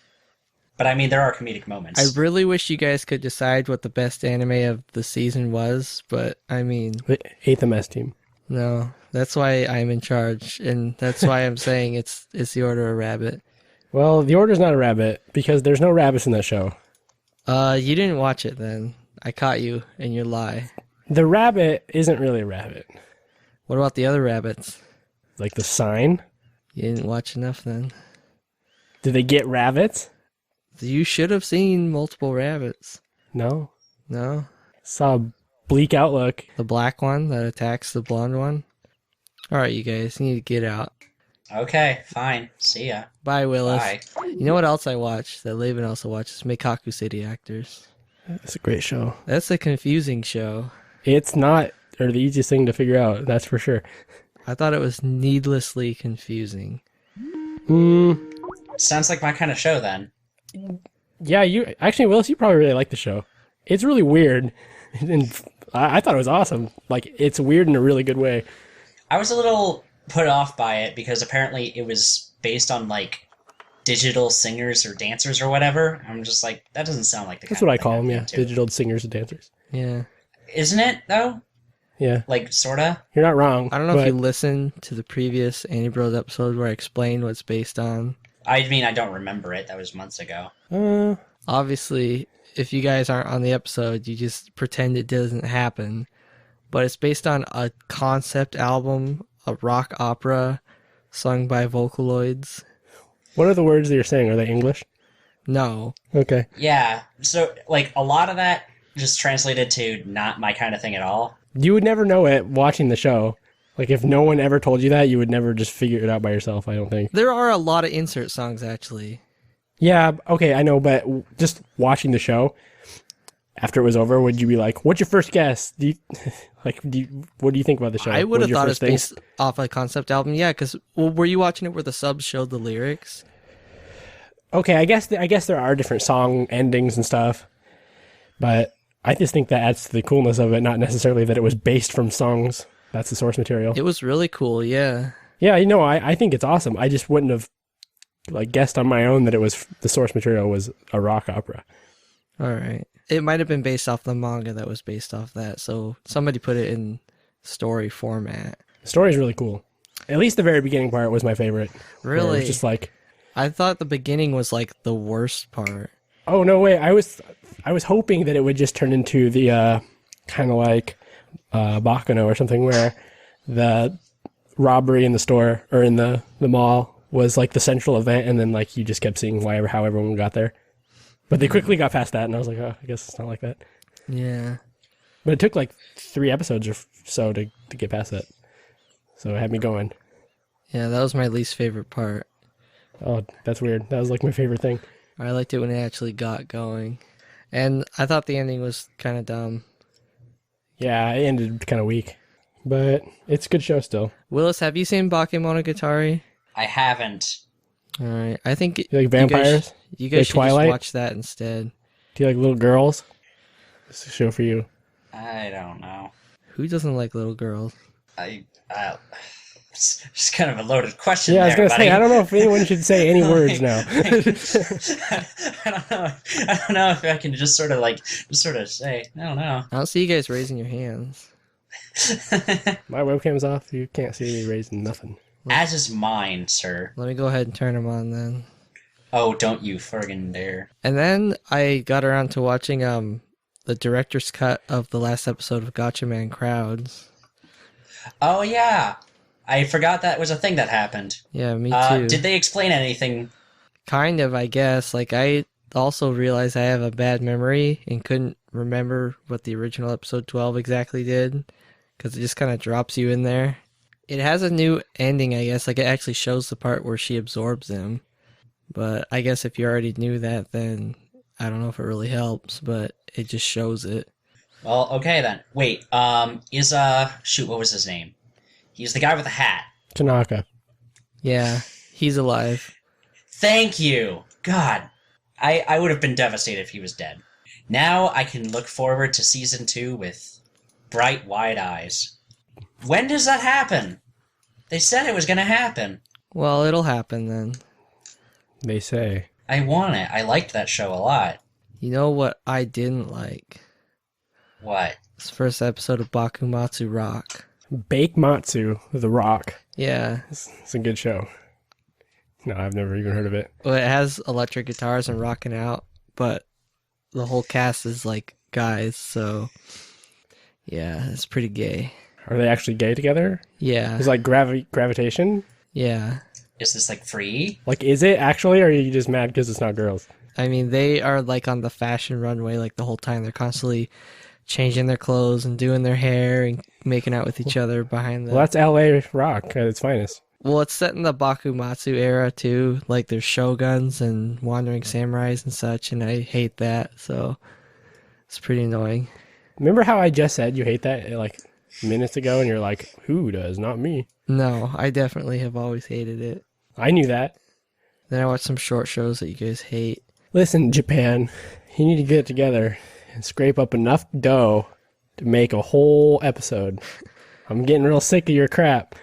But I mean, there are comedic moments. I really wish you guys could decide what the best anime of the season was, but I mean, The 8th MS team. no. That's why I'm in charge, and that's why I'm saying it's the Order of Rabbit. Well, the Order's not a rabbit because there's no rabbits in that show. You didn't watch it then. I caught you in your lie. The rabbit isn't really a rabbit. What about the other rabbits? Like the sign? You didn't watch enough then. Did they get rabbits? You should have seen multiple rabbits. No. No? Saw a bleak outlook. The black one that attacks the blonde one? Alright, you guys, you need to get out. Okay, fine. See ya. Bye, Willis. Bye. You know what else I watched that Laban also watches? Mikaku City Actors. It's a great show. That's a confusing show. It's not or the easiest thing to figure out, that's for sure. I thought it was needlessly confusing. Sounds like my kind of show then. Yeah, Willis, you probably really like the show. It's really weird. And I thought it was awesome. Like, it's weird in a really good way. I was a little put off by it because apparently it was based on like digital singers or dancers or whatever. I'm just like, that doesn't sound like the That's kind what of I thing call I'd them, be yeah. into. Digital singers and dancers. Yeah. Isn't it though? Yeah. Like sorta. You're not wrong. I don't know if but you listened to the previous Anibros episode where I explained what it's based on. I mean, I don't remember it. That was months ago. Obviously, if you guys aren't on the episode, you just pretend it doesn't happen. But it's based on a concept album, a rock opera sung by Vocaloids. What are the words that you're saying? Are they English? No. Okay. Yeah. So like a lot of that just translated to not my kind of thing at all. You would never know it watching the show. Like, if no one ever told you that, you would never just figure it out by yourself, I don't think. There are a lot of insert songs, actually. Yeah, okay, I know, but just watching the show, after it was over, would you be like, what's your first guess? What do you think about the show? I would What have your thought it's first thing? based off a concept album. Yeah, because were you watching it where the subs showed the lyrics? Okay, I guess there are different song endings and stuff, but I just think that adds to the coolness of it, not necessarily that it was based from songs. That's the source material. It was really cool, yeah. Yeah, you know, I think it's awesome. I just wouldn't have guessed on my own that it was the source material was a rock opera. All right. It might have been based off the manga that was based off that, so somebody put it in story format. The story's really cool. At least the very beginning part was my favorite. where it Really? was just like, I thought the beginning was like the worst part. oh no way! I was hoping that it would just turn into the kind of like Baccano or something, where the robbery in the store or in the mall was like the central event, and then like you just kept seeing how everyone got there. But they quickly got past that, and I was like, oh, I guess it's not like that. Yeah. But it took like 3 episodes or so to get past that. So it had me going. Yeah, that was my least favorite part. Oh, that's weird. That was like my favorite thing. I liked it when it actually got going. And I thought the ending was kind of dumb. Yeah, it ended kind of weak. But it's a good show still. Willis, have you seen Bakemonogatari? I haven't. All right. I think You like vampires? you guys Like should Twilight? just watch that instead. Do you like little girls? It's a show for you. I don't know. Who doesn't like little girls? It's just kind of a loaded question. Yeah, I was there, going to say, buddy. I don't know if anyone should say any words now. I don't know. I don't know if I can just sort of say. I don't know. I don't see you guys raising your hands. My webcam's off. You can't see me raising nothing. As is mine, sir. Let me go ahead and turn them on then. Oh, don't you friggin' dare. And then I got around to watching the director's cut of the last episode of Gotcha Man Crowds. Oh, yeah. I forgot that was a thing that happened. Yeah, me too. Did they explain anything? Kind of, I guess. Like, I also realized I have a bad memory and couldn't remember what the original episode 12 exactly did, because it just kind of drops you in there. It has a new ending, I guess. Like, it actually shows the part where she absorbs him. But I guess if you already knew that, then I don't know if it really helps, but it just shows it. Well, okay then. Wait, shoot, what was his name? He's the guy with the hat. Tanaka. Yeah, he's alive. Thank you! God, I would have been devastated if he was dead. Now I can look forward to season 2 with bright, wide eyes. When does that happen? They said it was gonna happen. Well, it'll happen then. They say. I want it. I liked that show a lot. You know what I didn't like? What? This first episode of Bakumatsu Rock. Bake Matsu, The Rock. Yeah. It's a good show. No, I've never even heard of it. Well, it has electric guitars and rocking out, but the whole cast is like guys, so yeah, it's pretty gay. Are they actually gay together? Yeah. It's like gravitation? Yeah. Is this like free? Like, is it actually, or are you just mad because it's not girls? I mean, they are like on the fashion runway like the whole time. They're constantly changing their clothes and doing their hair and making out with each other behind the... Well, that's LA Rock at its finest. Well, it's set in the Bakumatsu era too. Like there's shoguns and wandering samurais and such, and I hate that, so it's pretty annoying. Remember how I just said you hate that like minutes ago, and you're like, who does? Not me. No, I definitely have always hated it. I knew that. Then I watched some short shows that you guys hate. Listen, Japan, you need to get it together and scrape up enough dough to make a whole episode. I'm getting real sick of your crap.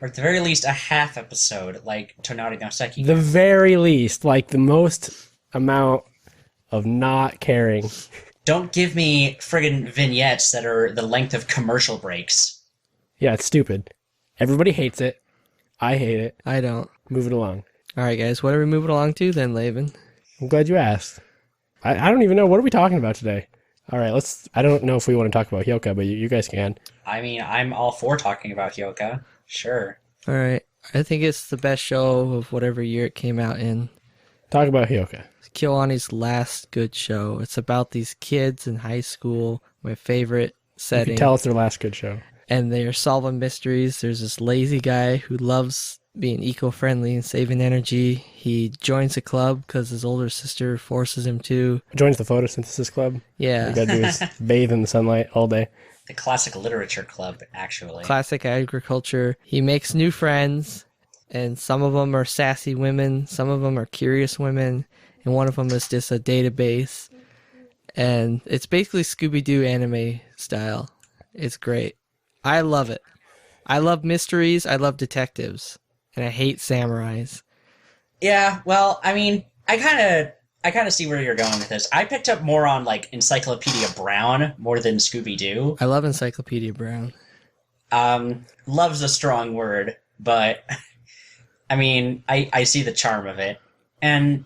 Or at the very least, a half episode, like Tonari no Seki. The very least, like the most amount of not caring. Don't give me friggin' vignettes that are the length of commercial breaks. Yeah, it's stupid. Everybody hates it. I hate it. I don't. Move it along. All right, guys. What are we moving along to then, Laven? I'm glad you asked. I don't even know. What are we talking about today? All right, I don't know if we want to talk about Hyouka, but you guys can. I mean, I'm all for talking about Hyouka. Sure. All right. I think it's the best show of whatever year it came out in. Talk about Hyouka. It's KyoAni's last good show. It's about these kids in high school, my favorite You setting. can tell it's their last good show. And they're solving mysteries. There's this lazy guy who loves being eco-friendly and saving energy. He joins a club because his older sister forces him to. Joins the photosynthesis club. All Yeah. you gotta do is bathe in the sunlight all day. The classic literature club, actually. Classic agriculture. He makes new friends, and some of them are sassy women, some of them are curious women, and one of them is just a database. And it's basically Scooby-Doo anime style. It's great. I love it. I love mysteries, I love detectives, and I hate samurais. Yeah, well, I mean, I kind of see where you're going with this. I picked up more on, like, Encyclopedia Brown more than Scooby-Doo. I love Encyclopedia Brown. Love's a strong word, but, I mean, I see the charm of it. And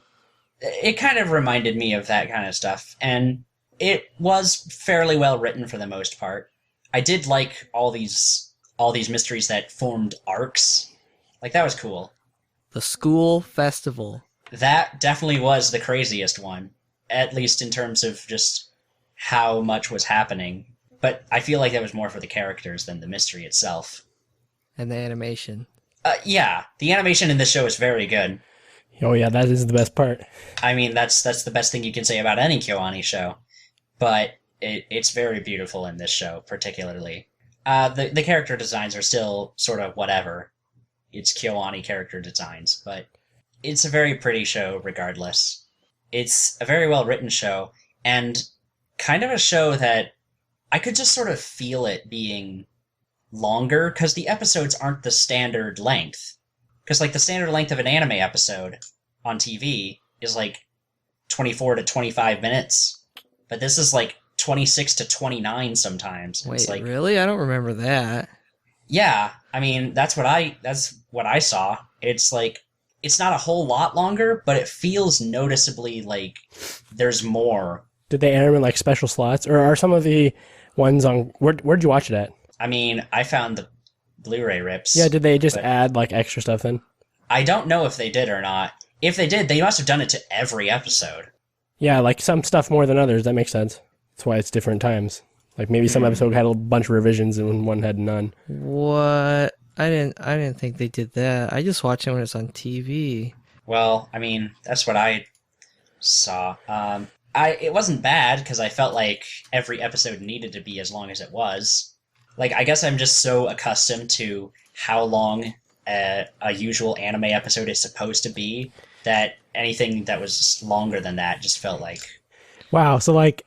it kind of reminded me of that kind of stuff. And it was fairly well written for the most part. I did like all these mysteries that formed arcs. Like, that was cool. The School Festival. That definitely was the craziest one, at least in terms of just how much was happening. But I feel like that was more for the characters than the mystery itself. And the animation. Yeah, the animation in this show is very good. Oh yeah, that is the best part. I mean, that's the best thing you can say about any KyoAni show. But it's very beautiful in this show, particularly. The character designs are still sort of whatever. It's KyoAni character designs, but it's a very pretty show regardless. It's a very well-written show, and kind of a show that I could just sort of feel it being longer, because the episodes aren't the standard length. Because, like, the standard length of an anime episode on TV is, like, 24 to 25 minutes. But this is, like, 26 to 29 sometimes. Wait, It's like, really? I don't remember that. yeah, I mean, that's what I saw. It's like, it's not a whole lot longer, but it feels noticeably like there's more. Did they air them in like special slots, or are some of the ones on? Where'd you watch it at? I mean, I found the Blu-ray rips. Yeah, did they just but add like extra stuff then? I don't know if they did or not. If they did, they must have done it to every episode. Yeah, like some stuff more than others. That makes sense. That's why it's different times. Like maybe some episode had a bunch of revisions and one had none. What? I didn't think they did that. I just watch it when it's on TV. Well, I mean, that's what I saw. It wasn't bad because I felt like every episode needed to be as long as it was. Like, I guess I'm just so accustomed to how long a usual anime episode is supposed to be that anything that was longer than that just felt like... Wow, so like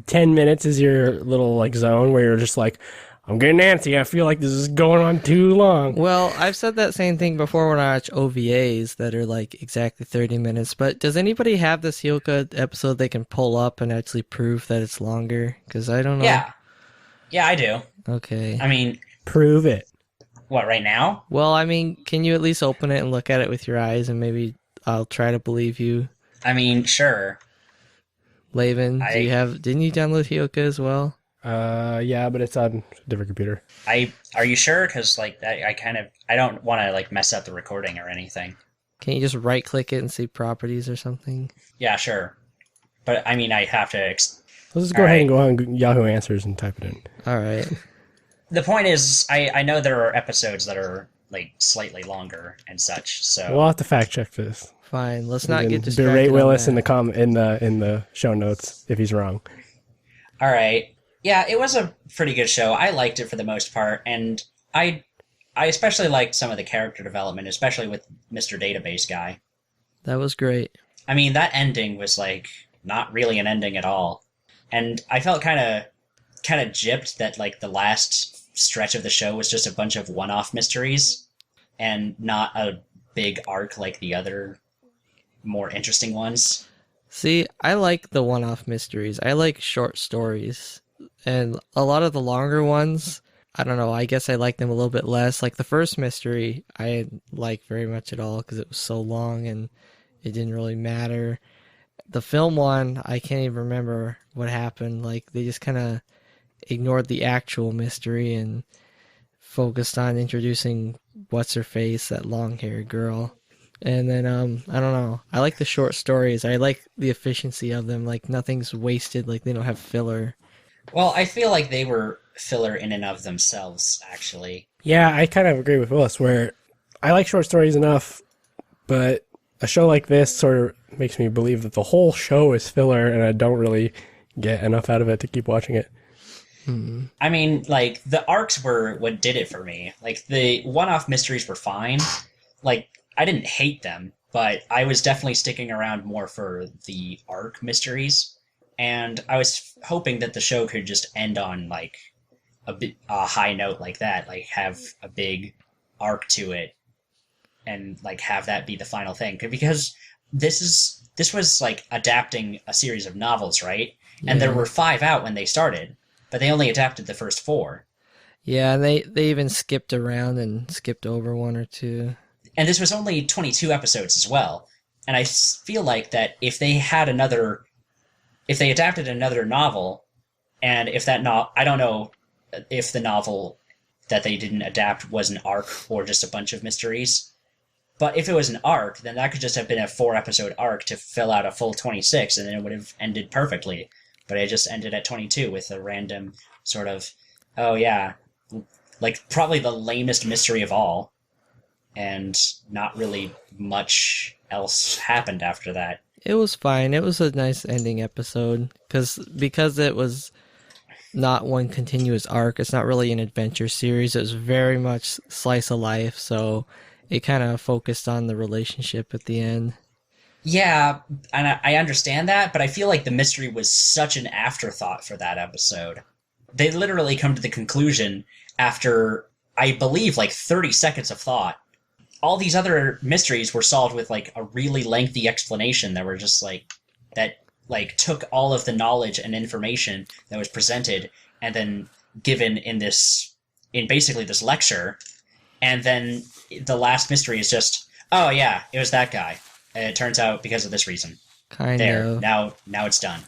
10 minutes is your little like zone where you're just like, I'm getting antsy. I feel like this is going on too long. Well, I've said that same thing before when I watch OVAs that are like exactly 30 minutes. But does anybody have this Hyouka episode they can pull up and actually prove that it's longer? Because I don't know. Yeah, I do. Okay. I mean, Prove it. what, right now? Well, I mean, can you at least open it and look at it with your eyes and maybe I'll try to believe you? I mean, sure. Laven, didn't you download Hyouka as well? Yeah, but it's on a different computer. Are you sure? Because, like, I don't want to, like, mess up the recording or anything. Can you just right click it and see properties or something? Yeah, sure. But, I mean, I have to... Let's just go ahead and go on Yahoo Answers and type it in. All right. The point is, I know there are episodes that are, like, slightly longer and such, so... We'll have to fact check this. Fine. Let's not And get distracted. berate on Willis in that. in the show notes if he's wrong. All right. Yeah, it was a pretty good show. I liked it for the most part, and I especially liked some of the character development, especially with Mr. Database Guy. That was great. I mean, that ending was, like, not really an ending at all. And I felt kind of gypped that, like, the last stretch of the show was just a bunch of one-off mysteries and not a big arc like the other more interesting ones. See, I like the one-off mysteries. I like short stories. And a lot of the longer ones, I don't know, I guess I like them a little bit less. Like the first mystery, I didn't like very much at all because it was so long and it didn't really matter. The film one, I can't even remember what happened. Like they just kind of ignored the actual mystery and focused on introducing what's-her-face, that long-haired girl. And then, I don't know. I like the short stories. I like the efficiency of them. Like, nothing's wasted. Like, they don't have filler. Well, I feel like they were filler in and of themselves, actually. Yeah, I kind of agree with Willis, where I like short stories enough, but a show like this sort of makes me believe that the whole show is filler, and I don't really get enough out of it to keep watching it. I mean, like, the arcs were what did it for me. Like, the one-off mysteries were fine. Like, I didn't hate them, but I was definitely sticking around more for the arc mysteries. And I was hoping that the show could just end on, like, a high note like that. Like, have a big arc to it and, like, have that be the final thing. Because this was, like, adapting a series of novels, right? And there were 5 out when they started. But they only adapted the first 4. Yeah, and they even skipped around and skipped over 1 or 2. And this was only 22 episodes as well. And I feel like that if they adapted another novel, and if that I don't know if the novel that they didn't adapt was an arc or just a bunch of mysteries. But if it was an arc, then that could just have been a 4-episode arc to fill out a full 26, and then it would have ended perfectly. But it just ended at 22 with a random sort of, oh yeah, like probably the lamest mystery of all. And not really much else happened after that. It was fine. It was a nice ending episode because it was not one continuous arc. It's not really an adventure series. It was very much slice of life, so it kind of focused on the relationship at the end. Yeah, and I understand that, but I feel like the mystery was such an afterthought for that episode. They literally come to the conclusion after, I believe, like 30 seconds of thought. All these other mysteries were solved with, like, a really lengthy explanation that were just, like, that, like, took all of the knowledge and information that was presented and then given in basically this lecture. And then the last mystery is just, oh yeah, it was that guy. And it turns out because of this reason. Kind there, of. now it's done.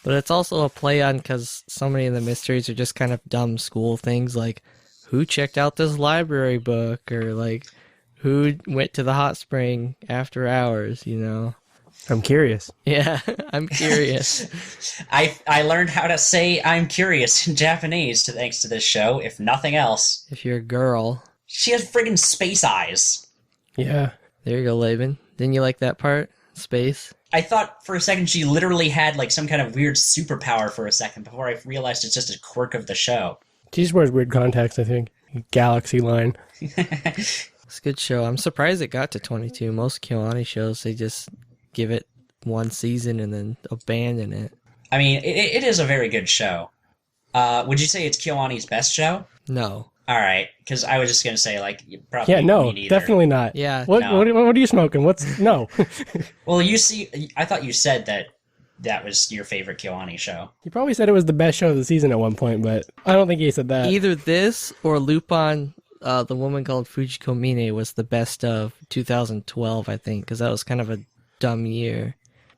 But it's also a play on because so many of the mysteries are just kind of dumb school things like who checked out this library book or like who went to the hot spring after hours, you know? I'm curious. Yeah, I'm curious. I learned how to say I'm curious in Japanese thanks to this show, if nothing else. If you're a girl. She has friggin' space eyes. Yeah. There you go, Laban. Didn't you like that part? Space? I thought for a second she literally had like some kind of weird superpower for a second before I realized it's just a quirk of the show. She just wears weird contacts, I think. Galaxy line. It's a good show. I'm surprised it got to 22. Most Kyoani shows, they just give it one season and then abandon it. I mean, it is a very good show. Would you say it's Kyoani's best show? No. All right, because I was just gonna say like probably Yeah, no, me neither. definitely not. Yeah. What, No. what are you smoking? What's no? Well, I thought you said that was your favorite Kyoani show. He probably said it was the best show of the season at one point, but I don't think he said that. Either this or Lupin, the woman called Fujiko Mine was the best of 2012, I think, because that was kind of a dumb year.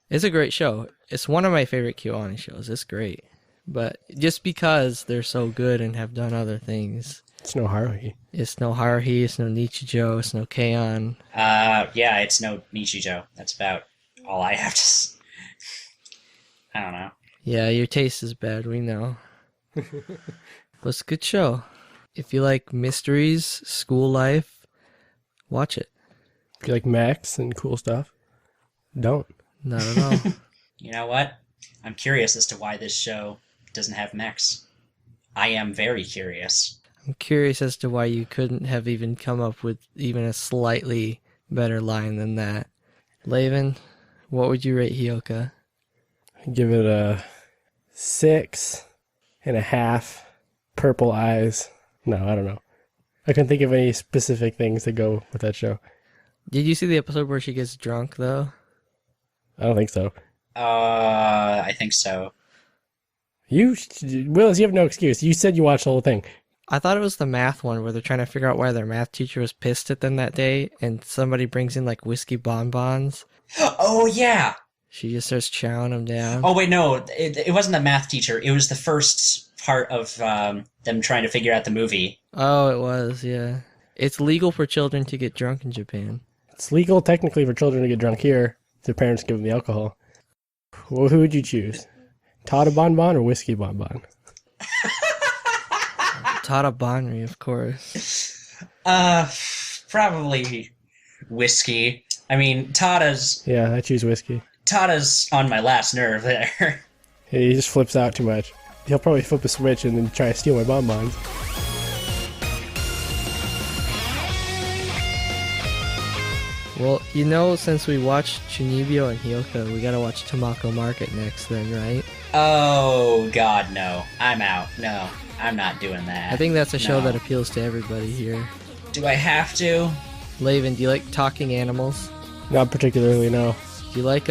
It's a great show. It's one of my favorite Kyoani shows. It's great. But just because they're so good and have done other things. It's no Haruhi. It's no Haruhi, it's no Nichijou, it's no Keion. Yeah, it's no Nichijou. That's about all I have to. I don't know. Yeah, your taste is bad, we know. But it's a good show. If you like mysteries, school life, watch it. If you like mechs and cool stuff, don't. Not at all. You know what? I'm curious as to why this show doesn't have mechs. I am very curious. I'm curious as to why you couldn't have even come up with even a slightly better line than that. Laven, what would you rate Hyouka? I'd give it a 6.5 purple eyes No, I don't know. I couldn't think of any specific things to go with that show. Did you see the episode where she gets drunk though? I don't think so. I think so. Willis, you have no excuse. You said you watched the whole thing. I thought it was the math one where they're trying to figure out why their math teacher was pissed at them that day, and somebody brings in like whiskey bonbons. Oh, yeah! She just starts chowing them down. Oh, wait, no. It wasn't the math teacher. It was the first part of them trying to figure out the movie. Oh, it was, yeah. It's legal for children to get drunk in Japan. It's legal technically for children to get drunk here. Their parents give them the alcohol. Well, who would you choose? Tada bonbon or whiskey bonbon? Tata Bonri, of course. Probably whiskey. I mean, Tada's Yeah, I choose whiskey. on my last nerve there. He just flips out too much. He'll probably flip a switch and then try to steal my bonbons. Well, you know, since we watched Chunibyo and Hyouka, we gotta watch Tamako Market next then, right? Oh, God, no. I'm out. No, I'm not doing that. I think that's a show No. that appeals to everybody here. Do I have to? Laven, do you like talking animals? Not particularly, no. Do you like,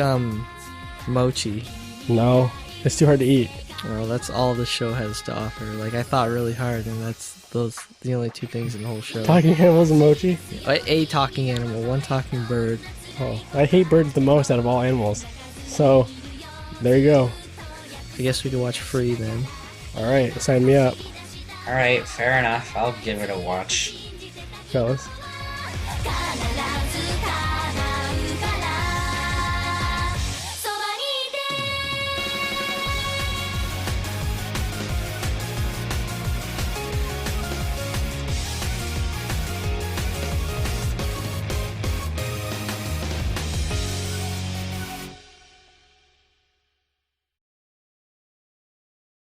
mochi? No. It's too hard to eat. Well, that's all the show has to offer. Like, I thought really hard, and that's the only two things in the whole show. Talking animals and mochi? A talking animal, one talking bird. Oh, I hate birds the most out of all animals. So, there you go. I guess we could watch Free then. Alright, sign me up, Alright, fair enough. I'll give it a watch. fellas. 必ず